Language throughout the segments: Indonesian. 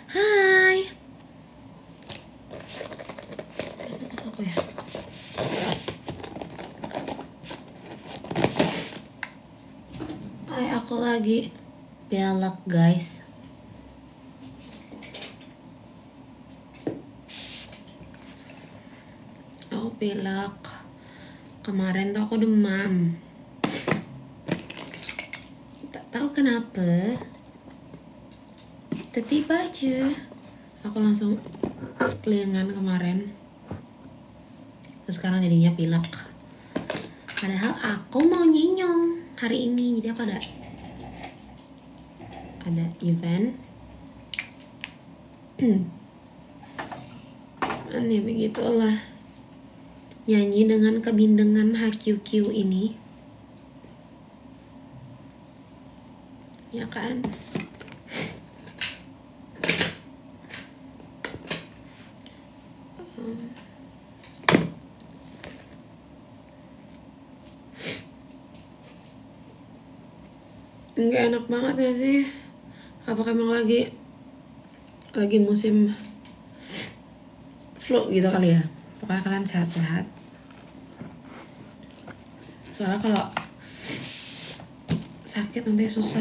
Hai. Aku ya. Hai, aku lagi belak guys. Aku pilek. Kemarin tuh aku demam. Tak tahu kenapa. Tiba-tiba aja aku langsung kelingan kemarin. Terus sekarang jadinya pilek. Padahal aku mau nyinyong hari ini. Jadi apa ada event. Aneh begitulah. Nyanyi dengan kebindengan HQQ ini. Ya kan? Nggak enak banget ya sih. Apakah emang lagi musim flu gitu kali ya? Pokoknya kalian sehat-sehat. Soalnya kalau sakit nanti susah.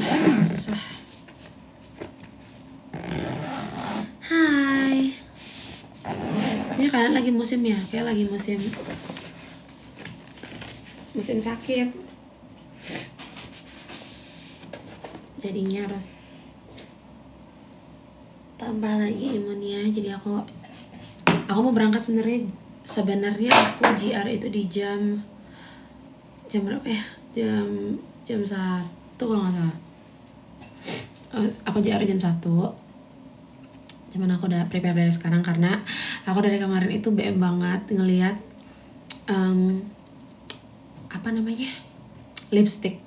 Hai. Ini kalian lagi musim ya? Kayak lagi musim sakit. Jadinya harus tambah lagi imunnya. Jadi aku mau berangkat sebenarnya aku GR itu di jam berapa ya? Jam 1 kalau nggak salah. Aku GR jam 1. Cuman aku udah prepare dari sekarang karena aku dari kemarin itu BM banget ngelihat lipstick.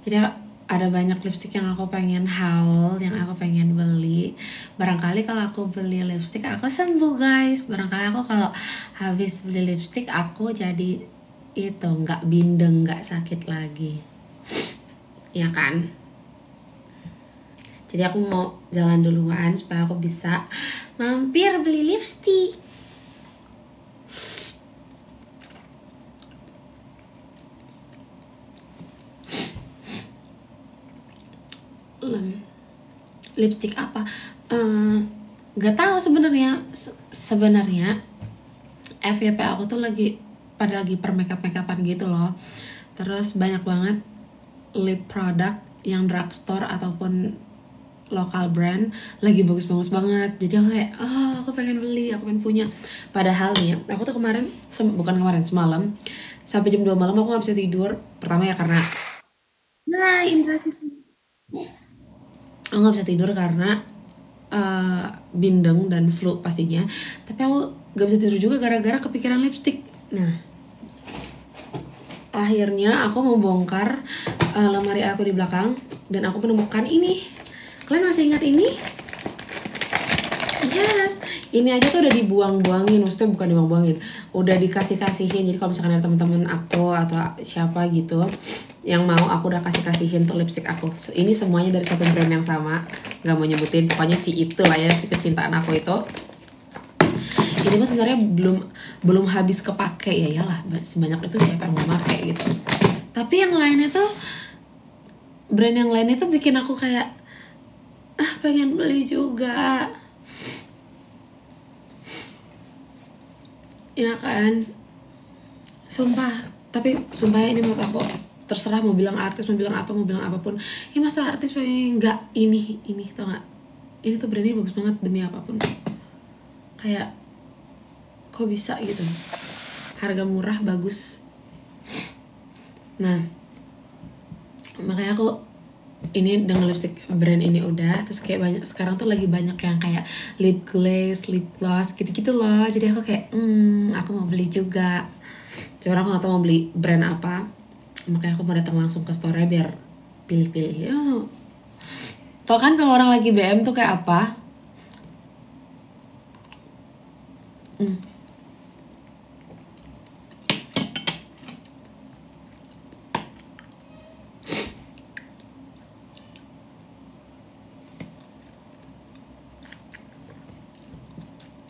Jadi ada banyak lipstick yang aku pengen haul, yang aku pengen beli. Barangkali kalau aku beli lipstick aku sembuh guys. Barangkali aku kalau habis beli lipstick aku jadi itu nggak bindeng, nggak sakit lagi. Ya kan? Jadi aku mau jalan duluan supaya aku bisa mampir beli lipstick. Lipstick apa? Gak tahu sebenarnya FYP aku tuh lagi per makeupan gitu loh. Terus banyak banget lip product yang drugstore ataupun lokal brand lagi bagus-bagus banget. Jadi aku kayak aku pengen beli, aku pengen punya. Padahal nih aku tuh semalam sampai jam 2 malam aku gak bisa tidur. Pertama ya karena aku gak bisa tidur karena bindeng dan flu pastinya. Tapi aku gak bisa tidur juga gara-gara kepikiran lipstick. Nah, akhirnya aku mau bongkar lemari aku di belakang dan aku menemukan ini. Kalian masih ingat ini? Yes, ini aja tuh udah dibuang-buangin, maksudnya bukan dibuang-buangin, udah dikasih-kasihin. Jadi kalau misalkan ada teman-teman aku atau siapa gitu yang mau, aku udah kasih-kasihin tuh lipstick aku. Ini semuanya dari satu brand yang sama, nggak mau nyebutin, pokoknya si itu lah ya, si kecintaan aku itu. Ini mah sebenarnya belum habis kepake, ya iyalah sebanyak itu siapa yang mau pakai gitu. Tapi yang lainnya tuh, brand yang lainnya tuh bikin aku kayak pengen beli juga. Ya kan, sumpah. Tapi sumpah ya, ini menurut aku terserah mau bilang artis, mau bilang apa, mau bilang apapun. Ya masa artis pengen nggak ini tau nggak? Ini tuh brand ini bagus banget demi apapun. Kayak kok bisa gitu, harga murah bagus. Nah makanya aku ini dengan lipstick brand ini udah. Terus kayak banyak sekarang tuh lagi banyak yang kayak lip glaze, lip gloss gitu-gitu loh. Jadi aku kayak aku mau beli juga. Cuma aku gak tau mau beli brand apa. Makanya aku mau datang langsung ke store biar pilih-pilih. Tau kan kalau orang lagi BM tuh kayak apa?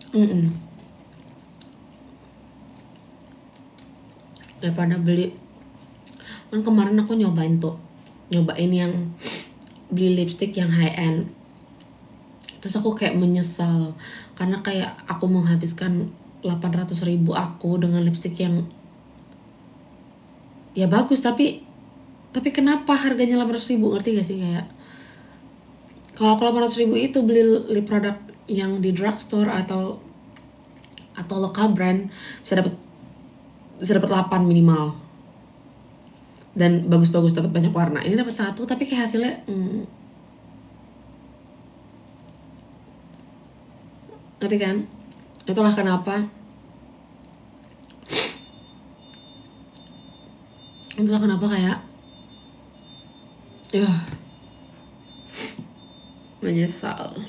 Mm-mm. Daripada beli. Kan kemarin aku nyobain yang beli lipstick yang high end. Terus aku kayak menyesal karena kayak aku menghabiskan 800.000 aku dengan lipstick yang ya bagus, tapi kenapa harganya 800.000, ngerti gak sih? Kayak kalau 800.000 itu beli lip produk yang di drugstore atau lokal brand bisa dapat 8 minimal, dan bagus-bagus, dapat banyak warna. Ini dapat satu tapi kayak hasilnya ngerti kan? Itulah kenapa kayak menyesal.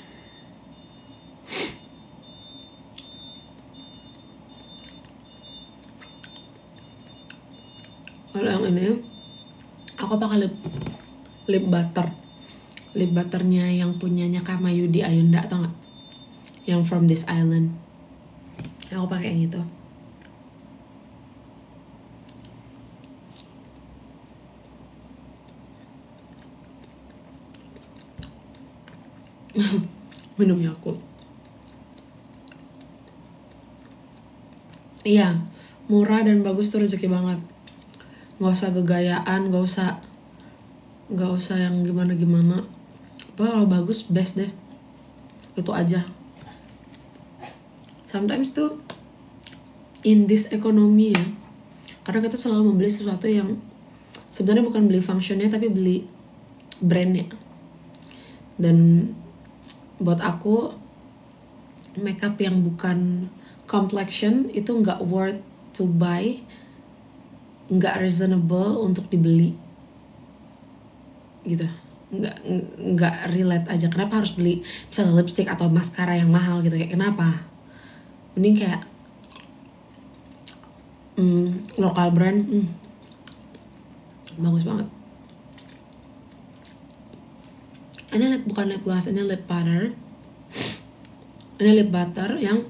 Kalau yang ini aku pakai lip butternya yang punyanya Kamayudi Ayunda, tau gak? Yang From This Island. Aku pakai yang itu. Minum Yakult. Iya, murah dan bagus tuh, rezeki banget. Nggak usah gegayaan, nggak usah yang gimana-gimana. Pokoknya kalau bagus, best deh. Itu aja. Sometimes tuh in this economy ya, karena kita selalu membeli sesuatu yang sebenarnya bukan beli functionnya tapi beli brandnya. Dan buat aku makeup yang bukan complexion itu nggak worth to buy, nggak reasonable untuk dibeli gitu. Nggak relate aja. Kenapa harus beli misalnya lipstick atau maskara yang mahal gitu? Kayak kenapa? Mending kayak lokal brand, bagus banget. Ini bukan lip gloss, ini lip butter. Ini lip butter yang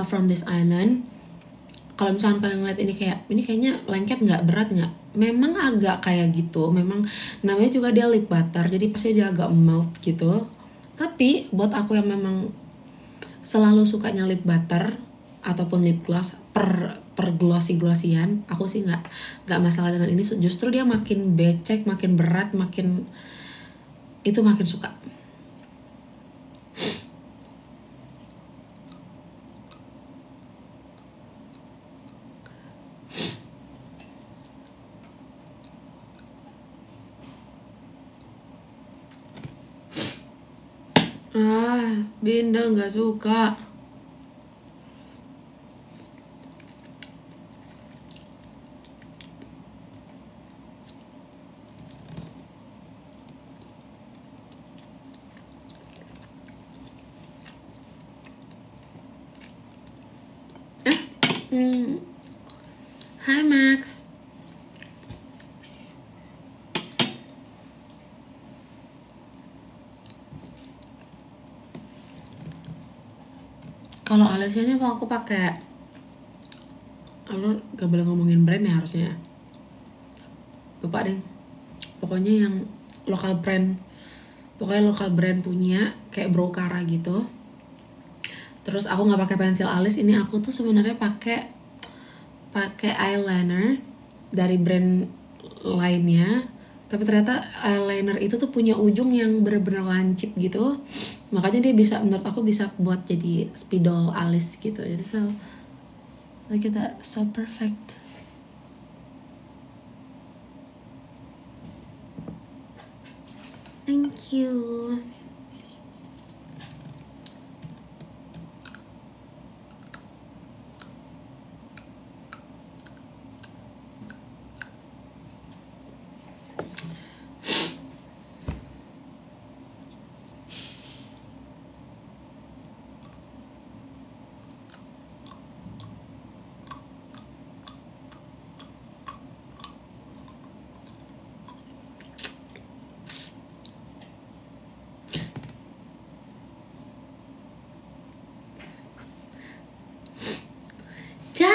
From This Island. Kalau misalkan kalian ngeliat ini kayaknya lengket nggak, berat nggak? Memang agak kayak gitu. Memang namanya juga dia lip butter, jadi pasti dia agak melt gitu. Tapi buat aku yang memang selalu sukanya lip butter ataupun lip gloss per glossy-glossyan, aku sih nggak masalah dengan ini. Justru dia makin becek, makin berat, makin suka. Binda nggak suka. Hi Max. Kalau alisnya aku pakai, lu gak boleh ngomongin brand ya harusnya. Lupa deh. Pokoknya yang lokal brand punya kayak Brocara gitu. Terus aku nggak pakai pensil alis. Ini aku tuh sebenarnya pakai eyeliner dari brand lainnya. Tapi ternyata eyeliner itu tuh punya ujung yang bener-bener lancip gitu. Makanya dia bisa, menurut aku bisa buat jadi spidol alis gitu. Jadi look at that, so perfect. Thank you.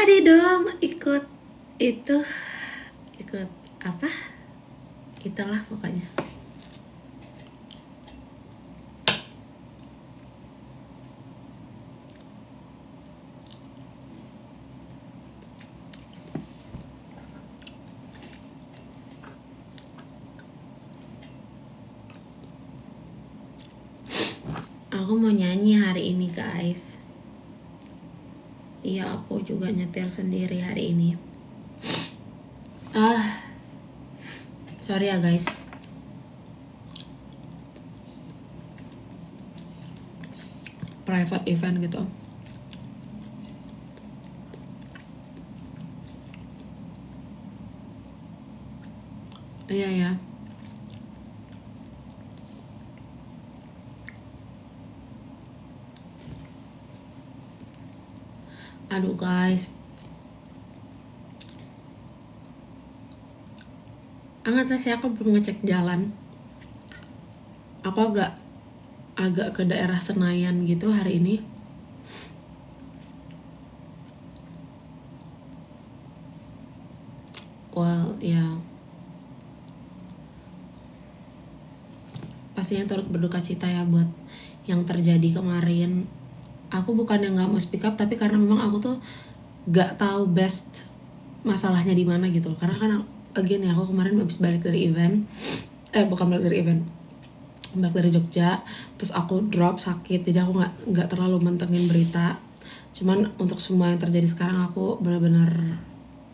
Jadi dong ikut itu, ikut apa? Itulah pokoknya. Aku mau nyanyi hari ini guys. Iya, aku juga nyetir sendiri hari ini. Sorry ya guys. Private event gitu. Iya ya. Aduh guys. Sih aku belum ngecek jalan. Aku agak ke daerah Senayan gitu hari ini. Well, ya. Pastinya turut berduka cita ya buat yang terjadi kemarin. Aku bukan yang nggak mau speak up, tapi karena memang aku tuh nggak tahu best masalahnya di mana gitu. Karena kan again ya, aku kemarin habis balik dari event, bukan balik dari event, balik dari Jogja, terus aku drop sakit, jadi aku nggak terlalu mentengin berita. Cuman untuk semua yang terjadi sekarang aku benar-benar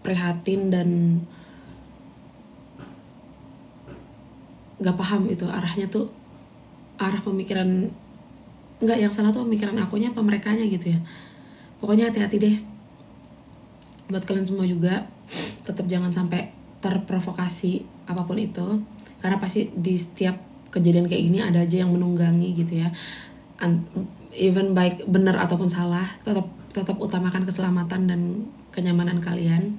prihatin dan nggak paham itu arahnya tuh, arah pemikiran. Enggak, yang salah tuh pemikiran akunya apa merekanya gitu ya. Pokoknya hati-hati deh. Buat kalian semua juga, tetap jangan sampai terprovokasi apapun itu. Karena pasti di setiap kejadian kayak gini ada aja yang menunggangi gitu ya. Even baik benar ataupun salah, tetap utamakan keselamatan dan kenyamanan kalian.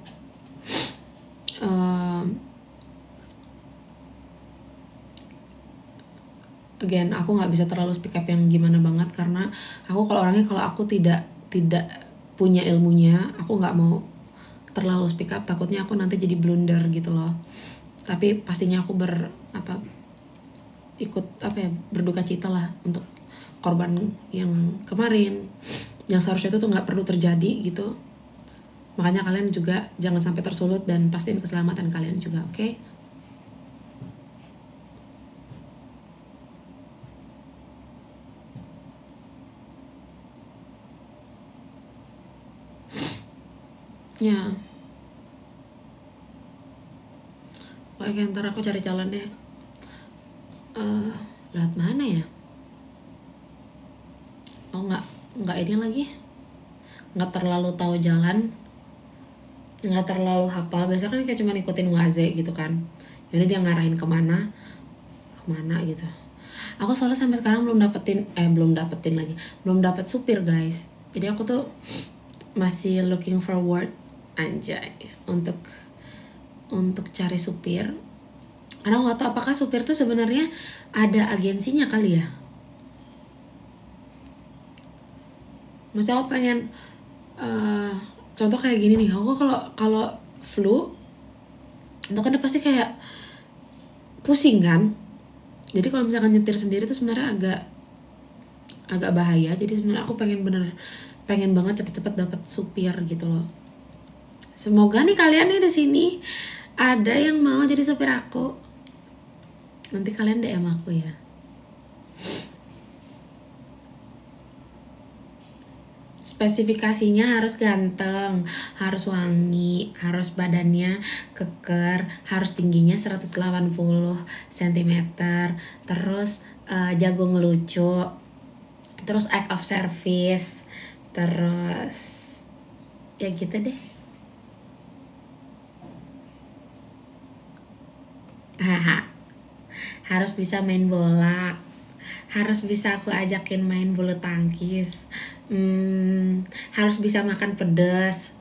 Again, aku nggak bisa terlalu speak up yang gimana banget karena aku kalau aku tidak punya ilmunya, aku nggak mau terlalu speak up, takutnya aku nanti jadi blunder gitu loh. Tapi pastinya aku berduka cita lah untuk korban yang kemarin, yang seharusnya itu tuh nggak perlu terjadi gitu. Makanya kalian juga jangan sampai tersulut dan pastiin keselamatan kalian juga, oke? Ya, pokoknya ntar aku cari jalan deh. Lewat mana ya? Oh nggak ini lagi, nggak terlalu tahu jalan, nggak terlalu hafal. Biasanya kan kayak cuma ikutin waze gitu kan. Jadi dia ngarahin kemana gitu. Aku soalnya sampai sekarang belum dapat supir guys. Jadi aku tuh masih looking forward anjay untuk cari supir. Karena nggak tahu apakah supir tuh sebenarnya ada agensinya kali ya. Maksudnya aku pengen contoh kayak gini nih. Aku kalau flu itu kan pasti kayak pusing kan. Jadi kalau misalkan nyetir sendiri tuh sebenarnya agak bahaya. Jadi sebenarnya aku pengen banget cepet-cepet dapat supir gitu loh. Semoga nih kalian nih di sini ada yang mau jadi supir aku. Nanti kalian DM aku ya. Spesifikasinya harus ganteng, harus wangi, harus badannya keker, harus tingginya 180 cm, terus jago ngelucu, terus act of service, terus ya gitu deh. Harus bisa main bola, harus bisa aku ajakin main bulu tangkis, harus bisa makan pedas,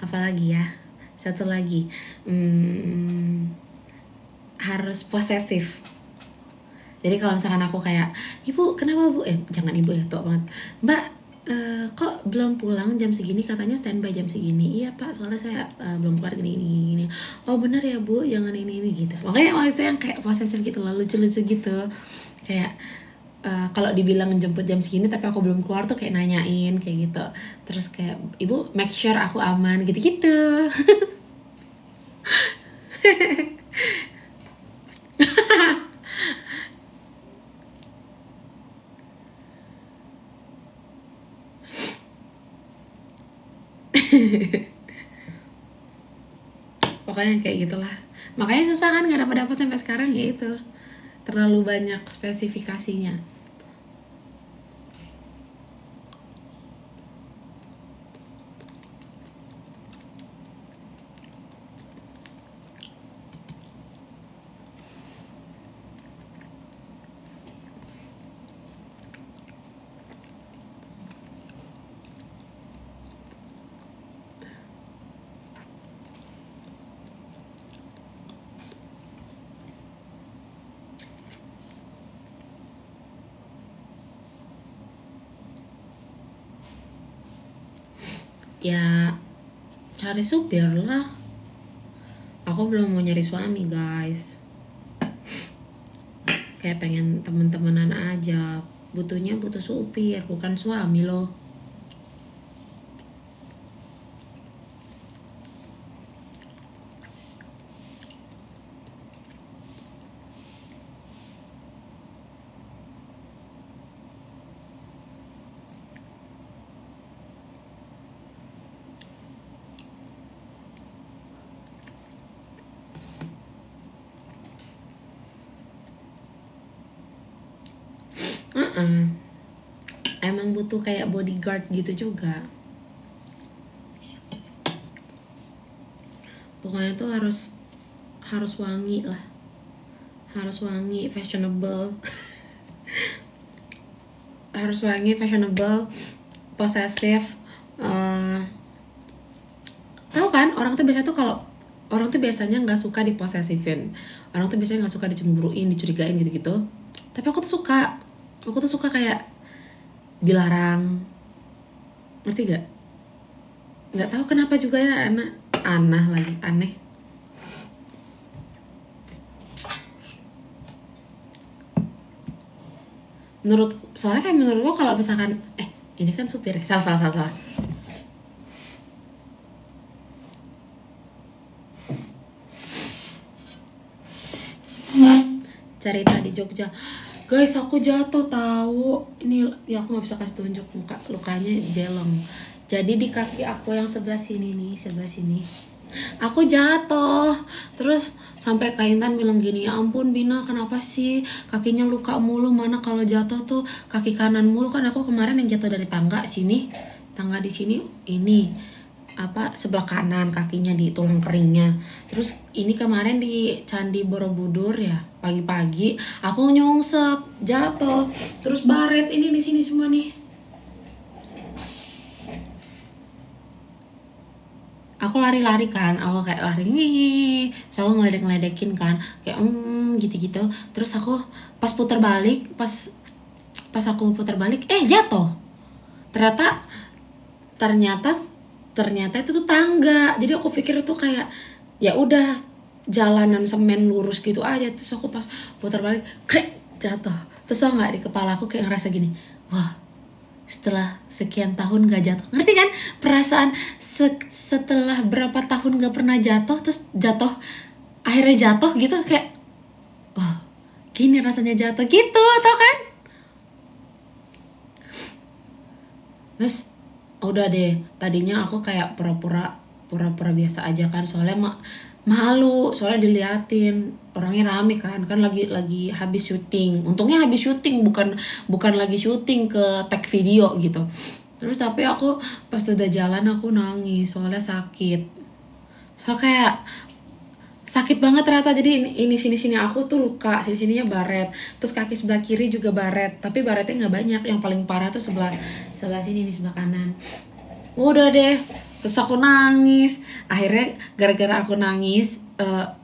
apalagi ya, satu lagi, harus posesif. Jadi kalau misalkan aku kayak, ibu kenapa bu, jangan ibu ya, tua banget, mbak kok belum pulang jam segini, katanya standby jam segini. Iya pak, soalnya saya belum keluar gini. Oh bener ya bu, jangan ini gitu. Makanya waktu itu yang kayak posesif gitu loh, lucu-lucu gitu. Kayak kalau dibilang jemput jam segini tapi aku belum keluar tuh kayak nanyain kayak gitu. Terus kayak ibu make sure aku aman gitu-gitu. Pokoknya kayak gitulah. Makanya susah kan nggak dapat sampai sekarang, ya itu terlalu banyak spesifikasinya. Ya cari supir lah. Aku belum mau nyari suami guys, kayak pengen temen-temenan aja. Butuhnya butuh supir, bukan suami loh. Emang butuh kayak bodyguard gitu juga. Pokoknya tuh harus wangi lah, harus wangi, fashionable. Harus wangi, fashionable, posesif. Tahu kan orang tuh biasa tuh kalau orang tuh biasanya nggak suka diposesifin, orang tuh biasanya nggak suka dicemburuin, dicurigain gitu-gitu. Tapi aku tuh suka kayak dilarang, ngerti gak? Nggak tahu kenapa juga ya, aneh. Soalnya kayak menurutku kalau misalkan ini kan supir ya, salah. Cerita di Jogja. Guys, aku jatuh tahu. Ini ya aku nggak bisa kasih tunjuk muka, lukanya jelong. Jadi di kaki aku yang sebelah sini, aku jatuh. Terus sampai Kak Intan bilang gini, ya ampun Bina, kenapa sih kakinya luka mulu? Mana kalau jatuh tuh kaki kanan mulu. Kan aku kemarin yang jatuh dari tangga di sini ini sebelah kanan kakinya di tulang keringnya. Terus ini kemarin di Candi Borobudur ya, pagi-pagi aku nyungsep jatuh, terus baret ini di sini semua nih. Aku lari-lari kan, aku kayak lari nih, so aku ngeledek-ngeledekin kan, kayak gitu-gitu. Terus aku pas putar balik, pas aku putar balik, jatuh. Ternyata itu tuh tangga. Jadi aku pikir itu kayak ya udah jalanan semen lurus gitu aja. Terus aku pas putar balik, jatuh. Terus tau nggak, di kepala aku kayak ngerasa gini, wah, setelah sekian tahun gak jatuh. Ngerti kan perasaan setelah berapa tahun gak pernah jatuh, terus akhirnya jatuh gitu, kayak wah, gini rasanya jatuh gitu, tau kan? Terus udah deh, tadinya aku kayak pura-pura biasa aja kan, soalnya malu, soalnya diliatin orangnya rame kan lagi habis syuting. Untungnya habis syuting, bukan lagi syuting ke tag video gitu. Terus tapi aku pas udah jalan aku nangis soalnya sakit. Soalnya kayak sakit banget ternyata. Jadi ini sini aku tuh luka, sininya baret. Terus kaki sebelah kiri juga baret, tapi baretnya nggak banyak. Yang paling parah tuh sebelah sini nih, sebelah kanan. Udah deh, terus aku nangis. Akhirnya gara-gara aku nangis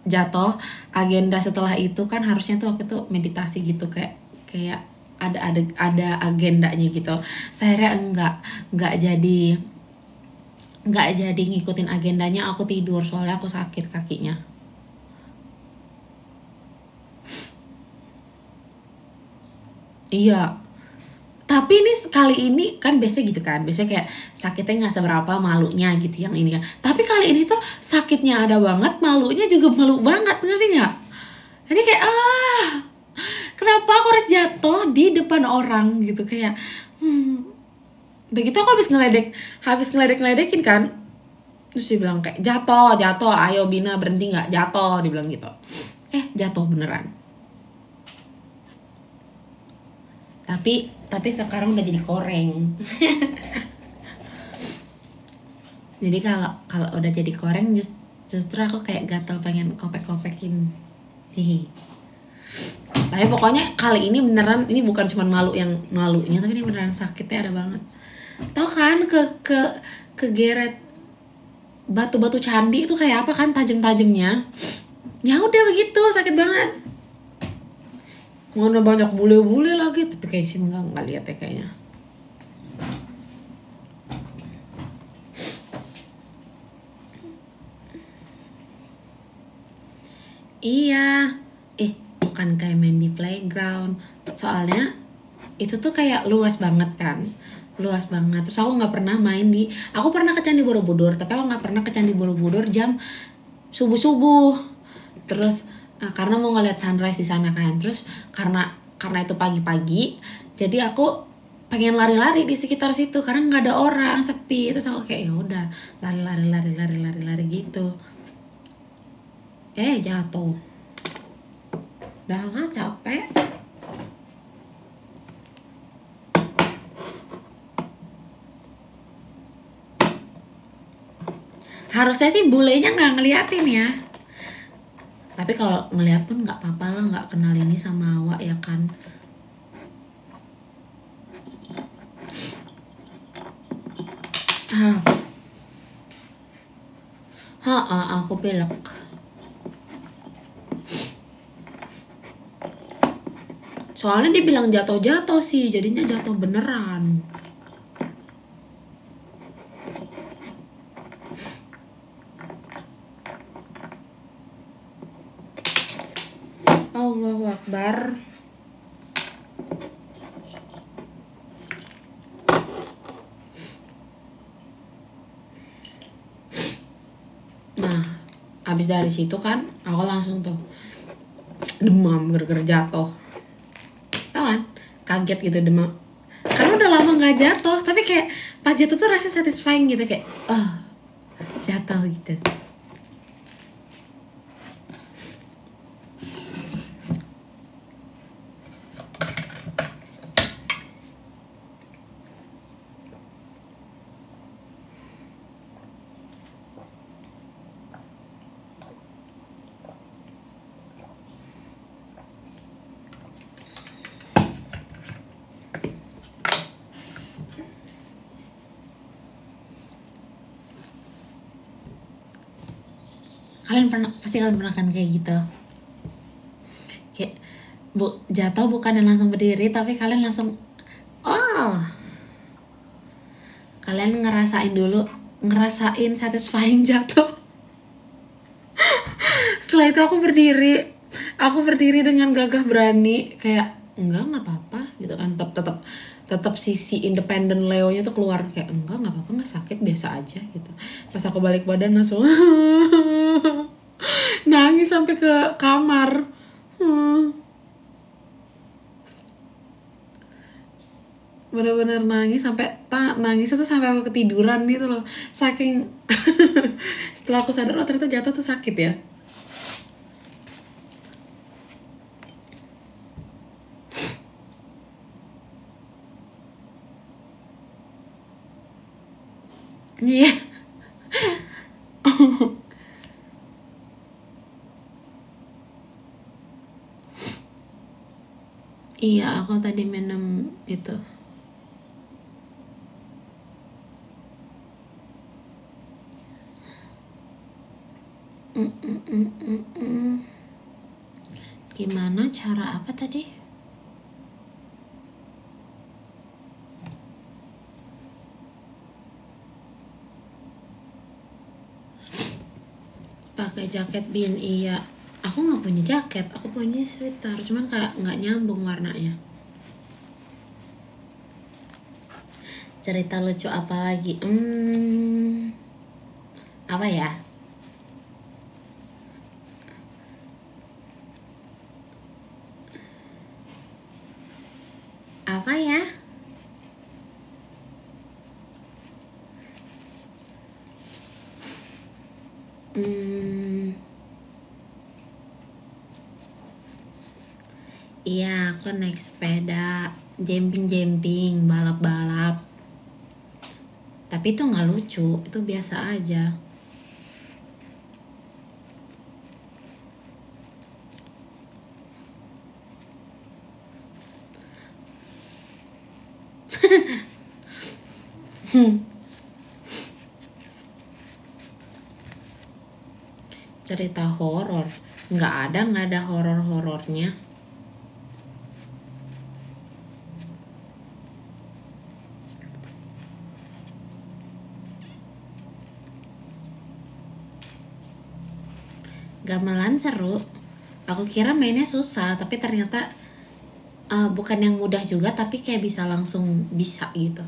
jatuh, agenda setelah itu kan harusnya tuh aku tuh meditasi gitu, kayak ada agendanya gitu. Saya akhirnya nggak jadi ngikutin agendanya. Aku tidur soalnya aku sakit kakinya. Iya, tapi ini kali ini kan biasanya gitu kan, biasanya kayak sakitnya nggak seberapa, malunya gitu yang ini kan. Tapi kali ini tuh sakitnya ada banget, malunya juga malu banget, ngerti nggak? Jadi kayak kenapa aku harus jatuh di depan orang gitu, kayak udah gitu aku habis ngeledek-ngeledekin kan. Terus dia bilang kayak jatuh, ayo Bina berhenti nggak, jatuh, dibilang gitu. Jatuh beneran. Tapi sekarang udah jadi koreng. Jadi kalau udah jadi koreng justru aku kayak gatel pengen kopek-kopekin. Hihi. Tapi pokoknya kali ini beneran, ini bukan cuma malunya, tapi ini beneran sakitnya ada banget. Tahu kan ke geret batu-batu candi itu kayak apa kan, tajam-tajamnya. Ya udah begitu, sakit banget. Mana banyak bule-bule lagi, tapi kayak sih nggak lihat ya kayaknya. Iya, bukan kayak main di playground. Soalnya itu tuh kayak luas banget kan, luas banget. Terus aku nggak pernah aku pernah ke Candi Borobudur, tapi aku nggak pernah ke Candi Borobudur jam subuh. Terus karena mau ngeliat sunrise di sana kan. Terus karena itu pagi-pagi, jadi aku pengen lari-lari di sekitar situ karena nggak ada orang, sepi. Terus aku kayak ya udah lari gitu. Jatuh. Udah nggak capek. Harusnya sih bulenya nggak ngeliatin ya. Tapi kalau ngeliat pun nggak apa-apa lah, nggak kenal ini sama awak ya kan. Aku belok. Soalnya dia bilang jatuh sih, jadinya jatuh beneran. Allahu Akbar. Nah, abis dari situ kan, aku langsung tuh demam gara-gara jatuh. Tau kan? Kaget gitu, demam. Karena udah lama gak jatuh, tapi kayak pas jatuh tuh rasanya satisfying gitu, kayak jatuh gitu. Pasti kalian pernah kan kayak gitu, kayak jatuh bukan yang langsung berdiri, tapi kalian langsung kalian ngerasain satisfying jatuh. Setelah itu aku berdiri dengan gagah berani, kayak enggak apa-apa gitu kan. Tetap sisi independen Leonya tuh keluar, kayak enggak apa-apa, nggak sakit, biasa aja gitu. Pas aku balik badan langsung nangis sampai ke kamar. Bener-bener nangis itu sampai aku ketiduran gitu loh, saking setelah aku sadar ternyata jatuh tuh sakit ya. Iya. Iya, aku tadi minum itu. Gimana cara apa tadi? jaket Bin, iya. Aku nggak punya jaket, aku punya sweater, cuman kayak nggak nyambung warnanya. Cerita lucu apa lagi? Apa ya? Apa ya? Iya, aku naik sepeda, jemping-jemping, balap-balap. Tapi itu nggak lucu, itu biasa aja. Cerita horor, nggak ada horor-horornya. Gamelan seru. Aku kira mainnya susah, tapi ternyata bukan yang mudah juga, tapi kayak bisa langsung bisa gitu.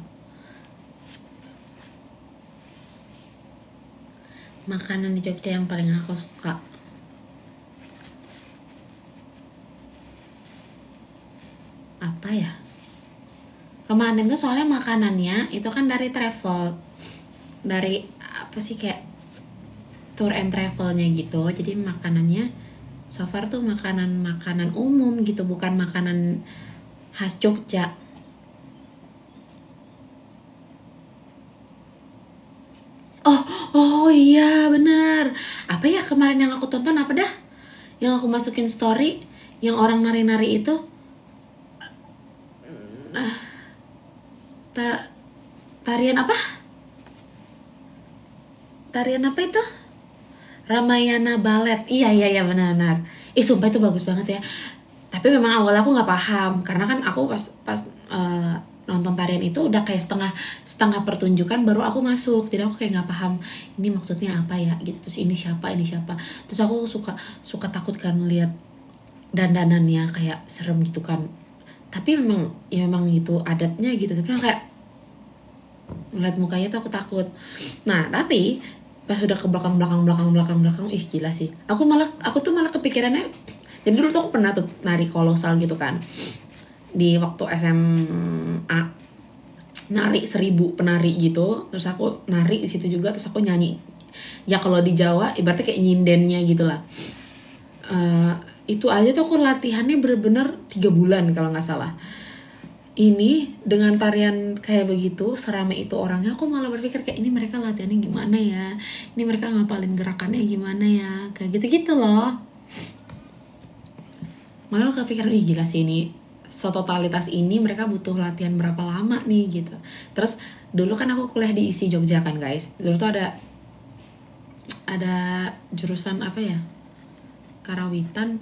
Makanan di Jogja yang paling aku suka, apa ya? Kemarin tuh soalnya makanannya itu kan dari travel, dari apa sih, kayak tour and travelnya gitu. Jadi makanannya so far tuh makanan umum gitu, bukan makanan khas Jogja. Oh iya bener. Apa ya kemarin yang aku tonton, apa dah? Yang aku masukin story, yang orang nari-nari itu. Tarian apa? Tarian apa itu? Ramayana Ballet. Iya benar-benar. Sumpah itu bagus banget ya. Tapi memang awal aku nggak paham, karena kan aku pas nonton tarian itu udah kayak setengah pertunjukan baru aku masuk, jadi aku kayak nggak paham ini maksudnya apa ya gitu. Terus ini siapa, terus aku suka takut kan lihat dandanannya, kayak serem gitu kan. Tapi memang gitu adatnya gitu, tapi kayak ngeliat mukanya tuh aku takut. Nah tapi pas udah ke belakang, ih gila sih. Aku tuh malah kepikirannya, jadi dulu tuh aku pernah tuh nari kolosal gitu kan di waktu SMA, nari 1000 penari gitu. Terus aku nari di situ juga, terus aku nyanyi. Ya kalau di Jawa ibaratnya kayak nyindennya gitu lah. Itu aja tuh aku latihannya bener-bener 3 bulan kalau nggak salah. Ini dengan tarian kayak begitu, serame itu orangnya, aku malah berpikir kayak ini mereka latihannya gimana ya, ini mereka ngapalin gerakannya gimana ya, kayak gitu-gitu loh. Malah aku kepikiran, ih gila sih ini, setotalitas ini mereka butuh latihan berapa lama nih gitu. Terus dulu kan aku kuliah di ISI Jogja kan guys, dulu tuh ada jurusan apa ya, karawitan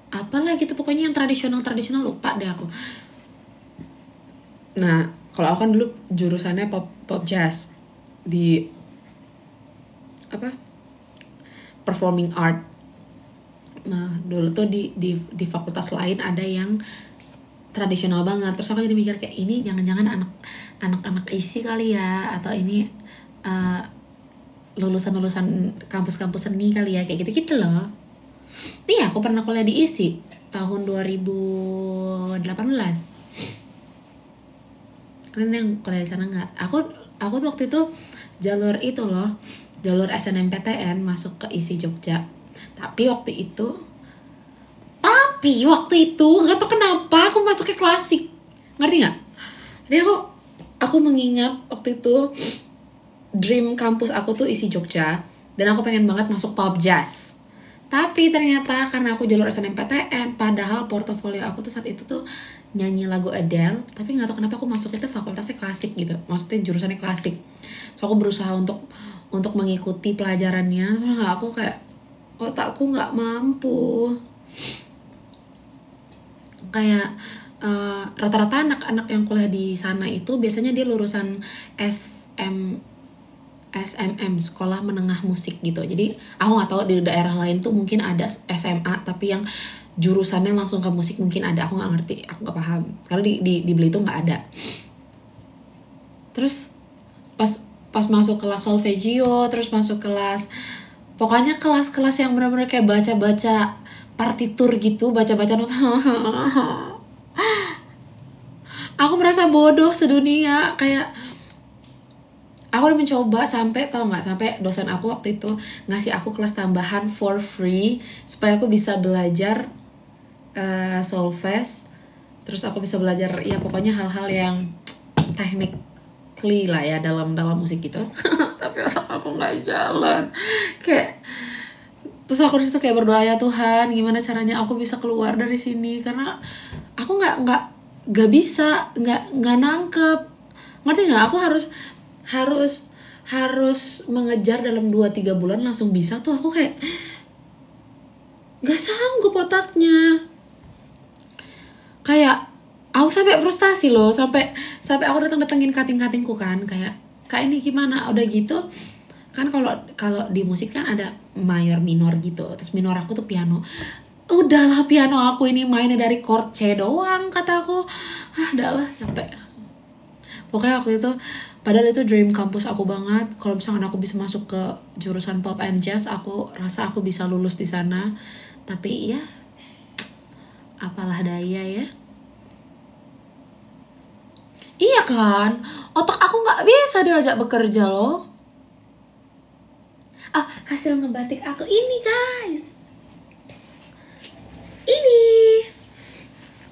apalah gitu pokoknya, yang tradisional lupa deh aku. Nah kalau aku kan dulu jurusannya pop jazz di apa, performing art. Nah dulu tuh di fakultas lain ada yang tradisional banget. Terus aku jadi mikir kayak ini jangan-jangan anak-anak ISI kali ya, atau ini lulusan kampus-kampus seni kali ya, kayak gitu loh. Iya, aku pernah kuliah di ISI tahun 2018. Kalian yang kuliah di sana nggak? Aku tuh waktu itu jalur itu loh, jalur SNMPTN masuk ke ISI Jogja. Tapi waktu itu nggak tahu kenapa aku masuknya klasik, ngerti nggak? Jadi aku mengingat waktu itu dream kampus aku tuh ISI Jogja, dan aku pengen banget masuk pop jazz. Tapi ternyata karena aku jalur SNMPTN, padahal portofolio aku tuh saat itu tuh nyanyi lagu Adele, tapi nggak tahu kenapa aku masuk itu fakultasnya klasik gitu, maksudnya jurusannya klasik. So aku berusaha untuk mengikuti pelajarannya, aku kayak otakku nggak mampu. Kayak rata-rata anak-anak yang kuliah di sana itu biasanya dia lulusan SMM, sekolah menengah musik gitu. Jadi aku nggak tahu di daerah lain tuh mungkin ada SMA, tapi yang jurusannya langsung ke musik mungkin ada. Aku nggak ngerti, aku nggak paham. Karena di Belitung nggak ada. Terus pas masuk kelas solfeggio, terus masuk kelas, pokoknya kelas-kelas yang benar-benar kayak baca-baca partitur gitu, baca-baca nota. Aku merasa bodoh sedunia, kayak aku udah mencoba sampai, tau nggak, sampai dosen aku waktu itu ngasih aku kelas tambahan for free supaya aku bisa belajar solfege. Terus aku bisa belajar ya pokoknya hal-hal yang technically lah ya dalam musik gitu. Tapi aku nggak jalan, kayak terus aku disitu kayak berdoa, ya Tuhan gimana caranya aku bisa keluar dari sini, karena aku nggak bisa, nggak nangkep, ngerti nggak? Aku harus mengejar dalam 2-3 bulan langsung bisa tuh. Aku kayak nggak sanggup otaknya, kayak aku sampai frustasi loh, sampai aku datengin katingku kan, kayak kak ini gimana, udah gitu kan. Kalau di musik kan ada mayor minor gitu, terus minor aku tuh piano. Udahlah piano aku ini mainnya dari chord C doang, kata aku. Udahlah capek. Pokoknya waktu itu, padahal itu dream kampus aku banget. Kalau misalkan aku bisa masuk ke jurusan pop and jazz, aku rasa aku bisa lulus di sana. Tapi ya, apalah daya ya. Iya kan, otak aku nggak bisa diajak bekerja loh. Hasil ngebatik aku ini guys.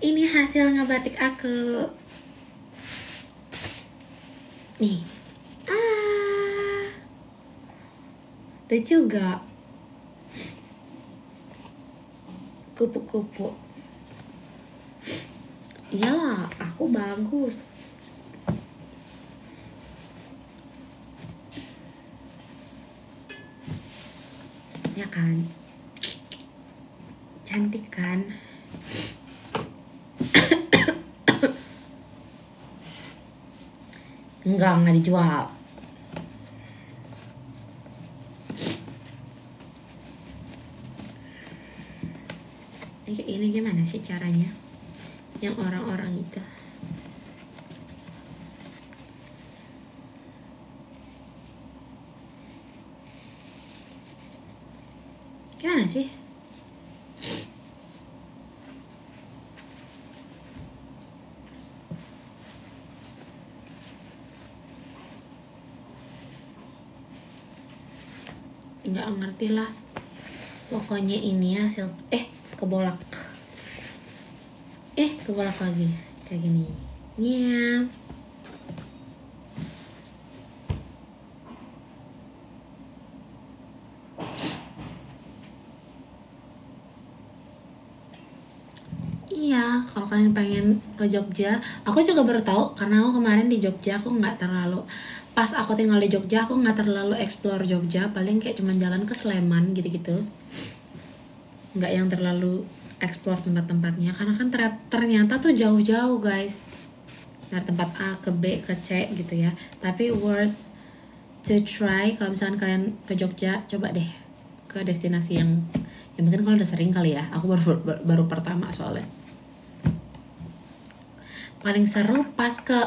Ini hasil ngebatik aku. Nih. Lucu gak? Kupu-kupu. Iyalah, aku bagus. Ya kan? Cantik kan? Enggak dijual. Ini gimana sih caranya? Yang orang-orang itu. Gimana sih? Nggak ngerti lah. Pokoknya ini hasil kebolak lagi kayak gini. Nyam. Iya, kalau kalian pengen ke Jogja, aku juga baru tahu karena aku kemarin di Jogja, aku nggak terlalu, pas aku tinggal di Jogja aku nggak terlalu explore Jogja, paling kayak cuma jalan ke Sleman gitu-gitu, nggak yang terlalu explore tempat-tempatnya, karena kan ternyata tuh jauh-jauh guys, dari tempat A ke B ke C gitu ya. Tapi worth to try kalau misalkan kalian ke Jogja, coba deh ke destinasi yang mungkin kalau udah sering kali ya, aku baru pertama soalnya. Paling seru pas ke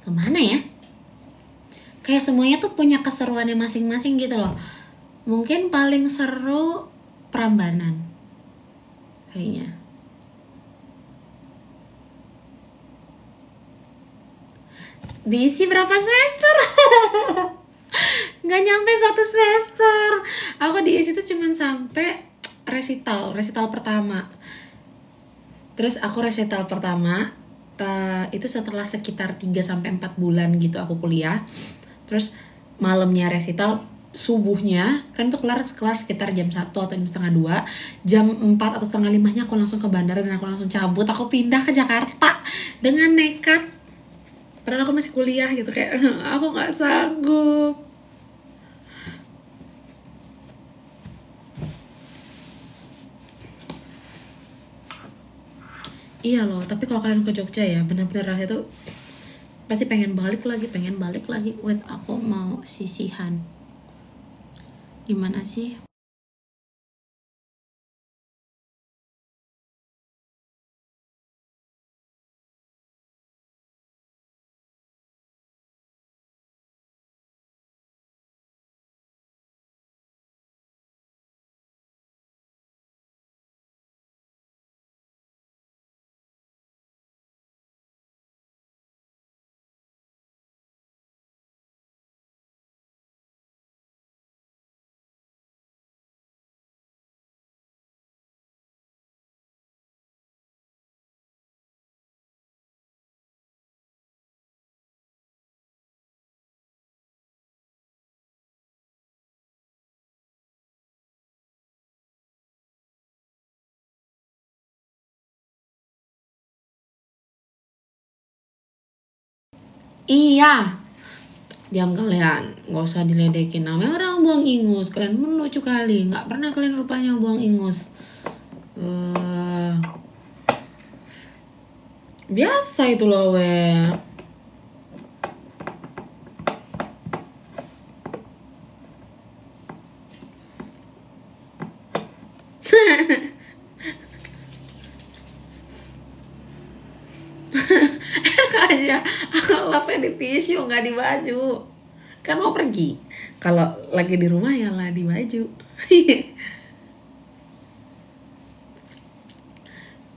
kemana ya? Kayak semuanya tuh punya keseruannya masing-masing gitu loh. Mungkin paling seru Prambanan kayaknya. Diisi berapa semester? Nggak nyampe 1 semester. Aku diisi tuh cuman sampai resital pertama. Terus aku resital pertama itu setelah sekitar 3-4 bulan gitu aku kuliah. Terus malamnya resital, subuhnya kan itu kelar sekitar jam 1 atau jam setengah 2. Jam 4 atau setengah 5-nya aku langsung ke bandara dan aku langsung cabut. Aku pindah ke Jakarta dengan nekat. Padahal aku masih kuliah gitu, kayak aku gak sanggup. Iya loh, tapi kalau kalian ke Jogja ya, benar-benar rasanya tuh pasti pengen balik lagi, pengen balik lagi. Wait, aku mau sisihan. Gimana sih? Iya, diam kalian, nggak usah diledekin. Namanya orang buang ingus, kalian pun lucu kali. Nggak pernah kalian rupanya buang ingus. Biasa itu loh, we. Enak aja, aku love di tisu nggak di baju. Kan mau pergi. Kalau lagi di rumah ya lah di baju.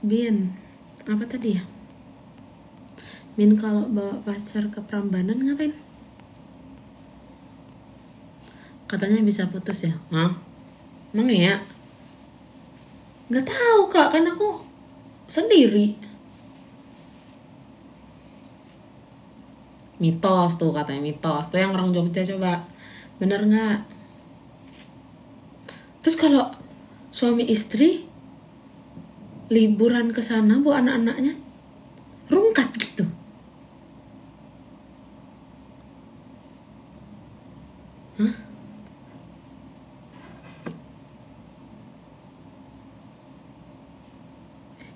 Bin, apa tadi ya? Bin kalau bawa pacar ke Prambanan ngapain? Katanya bisa putus ya? Hah? Emang ya? Gak tahu kak, kan aku sendiri. Mitos tuh katanya, mitos. Tuh yang orang Jogja coba. Bener nggak? Terus kalau suami istri liburan ke sana bawa anak-anaknya rungkat gitu. Hah?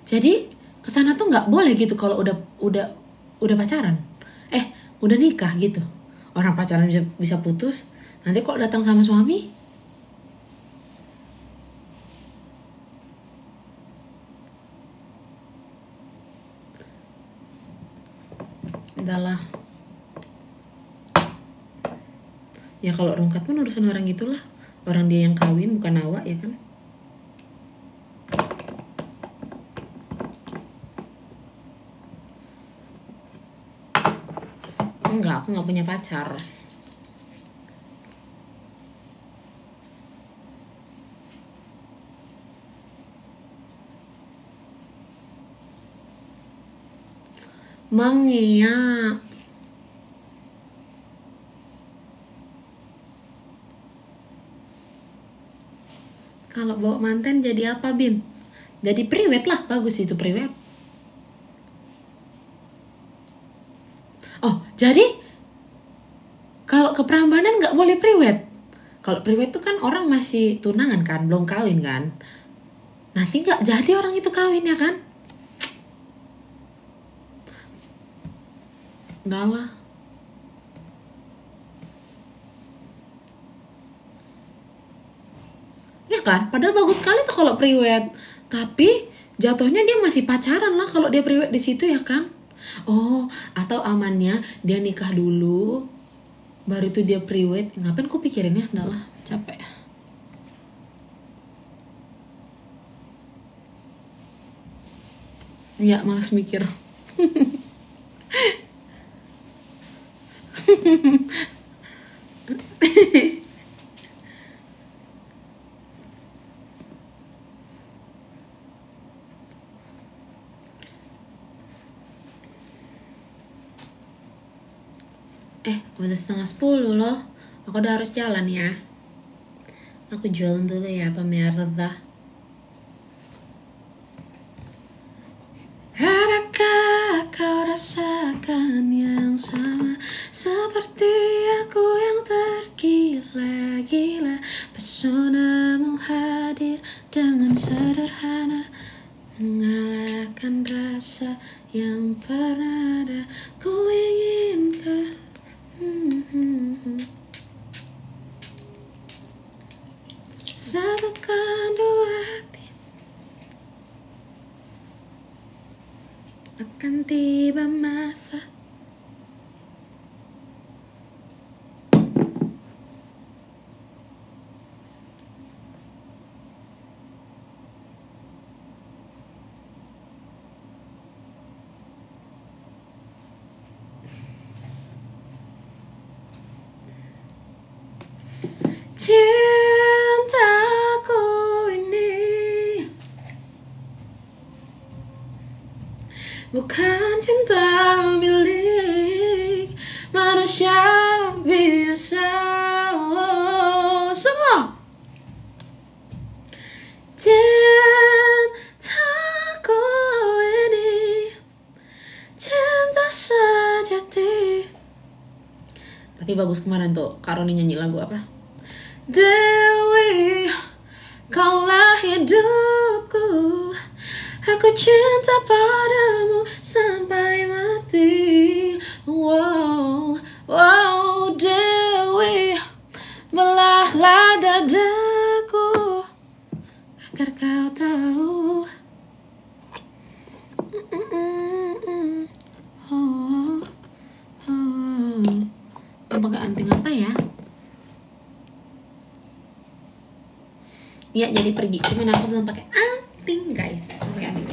Jadi kesana tuh nggak boleh gitu kalau udah pacaran, udah nikah gitu. Orang pacaran bisa putus, nanti kok datang sama suami? Adalah. Ya kalau rungkat pun urusan orang itulah, orang dia yang kawin bukan awak ya kan. Enggak, aku nggak punya pacar. Mangia. Kalau bawa manten jadi apa, Bin? Jadi priwet lah, bagus itu priwet. Oh, jadi kalau ke Prambanan nggak boleh priwet. Kalau priwet tuh kan orang masih tunangan kan, belum kawin kan. Nanti nggak jadi orang itu kawin ya kan? Enggak lah. Ya kan? Padahal bagus sekali tuh kalau priwet. Tapi jatuhnya dia masih pacaran lah kalau dia priwet di situ ya kan? Oh, atau amannya dia nikah dulu, baru itu dia priwet. Ngapain ku pikirin ya? Enggak lah, capek. Ya, malas mikir. Udah 9:30 loh. Aku udah harus jalan ya. Aku jualan dulu ya pemirsa. Adakah kau rasakan yang sama seperti aku yang tergila-gila? Pesonamu hadir dengan sederhana, mengalahkan rasa Cintaku ini bukan cinta milik manusia biasa. Semua cintaku ini cinta sejati. Tapi bagus kemarin tuh Kak Roni nyanyi lagu apa? Dewi, kaulah hidupku, aku cinta padamu sampai mati. Wow, wow, Dewi, belahlah dadaku agar kau tahu. Mau pakai anting apa ya? Ya jadi pergi, cuman aku belum pakai anting guys. Mau pakai anting.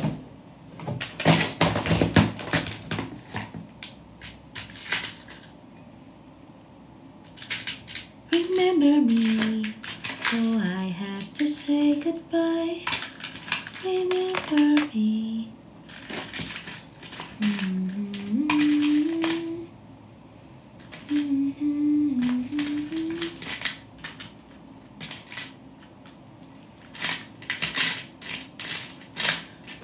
Remember me, oh I have to say goodbye. Remember me.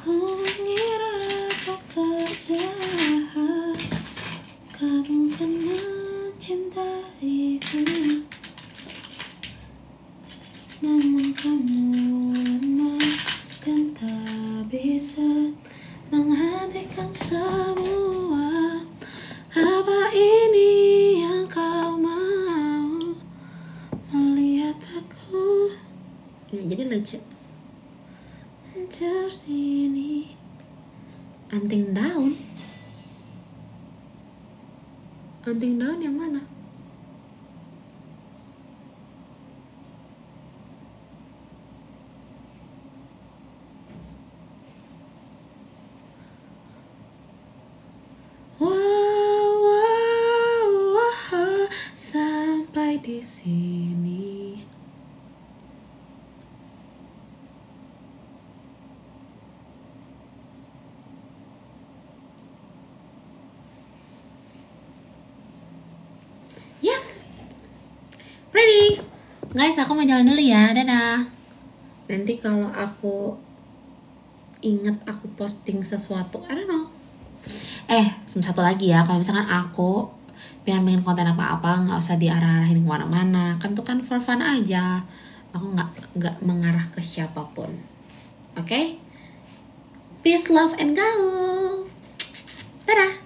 Ku mengira kau terjahat, kamu kan mencintaiku, namun kamu lemah dan tak bisa menghentikan semua. Apa ini yang kau mau melihat aku? Jadi lucu. Hancur ini anting daun. Anting daun yang mana? Wow, sampai di sini. Ya, ready. Guys, aku mau jalan dulu ya. Dadah. Nanti kalau aku inget aku posting sesuatu, I don't know. Satu lagi ya, kalau misalkan aku pengen bikin konten apa-apa, nggak usah diarah-arahin kemana-mana, kan tuh kan for fun aja. Aku nggak mengarah ke siapapun. Oke? Peace, love, and go. Dadah.